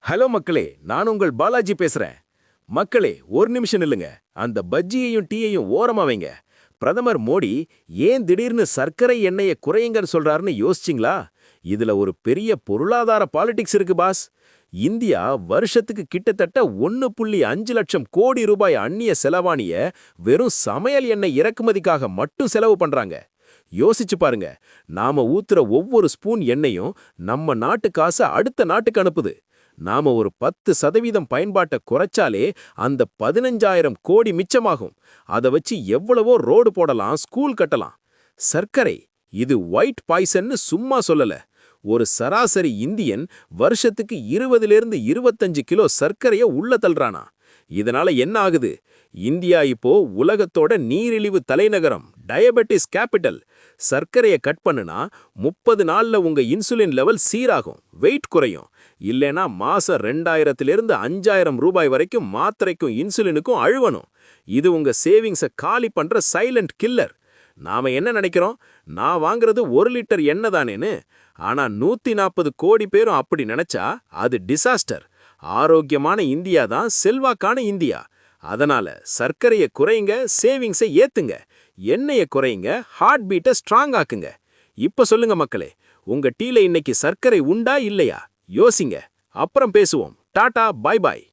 Hello மக்களே, நான் உங்கள் பாலாஜி பேசுறேன். மக்களே, ஒரு நிமிஷம் நில்லுங்க. அந்த பஜ்ஜியையும் டீயையும் ஓரமா வைங்க. பிரதமர் மோடி ஏன் திடீர்னு சர்க்கரை எண்ணெயை குறையுங்கன்னு சொல்றாருன்னு யோசிச்சிங்களா? இதுல ஒரு பெரிய பொருளாதார பாலிடிக்ஸ் இருக்கு பாஸ். இந்தியா வருஷத்துக்கு கிட்டத்தட்ட 1.5 லட்சம் கோடி ரூபாய் அந்நிய செலவாணிய வெறும் சமையல் எண்ணெய் இறக்குமதிக்காக மட்டும் செலவு பண்றாங்க. யோசிச்சு பாருங்க, நாம ஊத்துற ஒவ்வொரு ஸ்பூன் எண்ணெயும் நம்ம நாட்டு காசை அடுத்த நாட்டுக்கு அனுப்புது. நாம ஒரு 10% பயன்பாட்டை குறைச்சாலே அந்த 15,000 கோடி மிச்சமாகும். அதை வச்சு எவ்வளவோ ரோடு போடலாம், ஸ்கூல் கட்டலாம். சர்க்கரை, இது ஒயிட் பாய்சன்னு சும்மா சொல்லல. ஒரு சராசரி இந்தியன் வருஷத்துக்கு 20லிருந்து 25 கிலோ சர்க்கரைய உள்ள தள்ளுறானா. இதனால என்ன ஆகுது? இந்தியா இப்போ உலகத்தோட நீரிழிவு தலைநகரம், டயபெட்டிஸ் கேபிட்டல். சர்க்கரையை கட் பண்ணுனா 30 நாள்ல உங்க இன்சுலின் லெவல் சீராகும், வெயிட் குறையும். இல்லைனா மாசம் 2000லிருந்து 5000 ரூபாய் வரைக்கும் மாத்திரைக்கும் இன்சுலினுக்கும் அழுவணும். இது உங்க சேவிங்ஸை காலி பண்ற சைலண்ட் கில்லர். நாம என்ன நினைக்கிறோம், நான் வாங்குறது 1 லிட்டர் எண்ணெய் தானேன்னு. ஆனா 140 கோடி பேரும் அப்படி நினைச்சா அது டிசாஸ்டர். ஆரோக்கியமான இந்தியா தான் செல்வாக்கான இந்தியா. அதனால சர்க்கரையை குறைங்க, சேவிங்ஸை ஏத்துங்க. எண்ணெயை குறைங்க, ஹார்ட் பீட்டை ஸ்ட்ராங் ஆக்குங்க. இப்ப சொல்லுங்க மக்களே, உங்க டீல இன்னைக்கு சர்க்கரை உண்டா இல்லையா? யோசிங்க. அப்புறம் பேசுவோம். Tata, bye bye.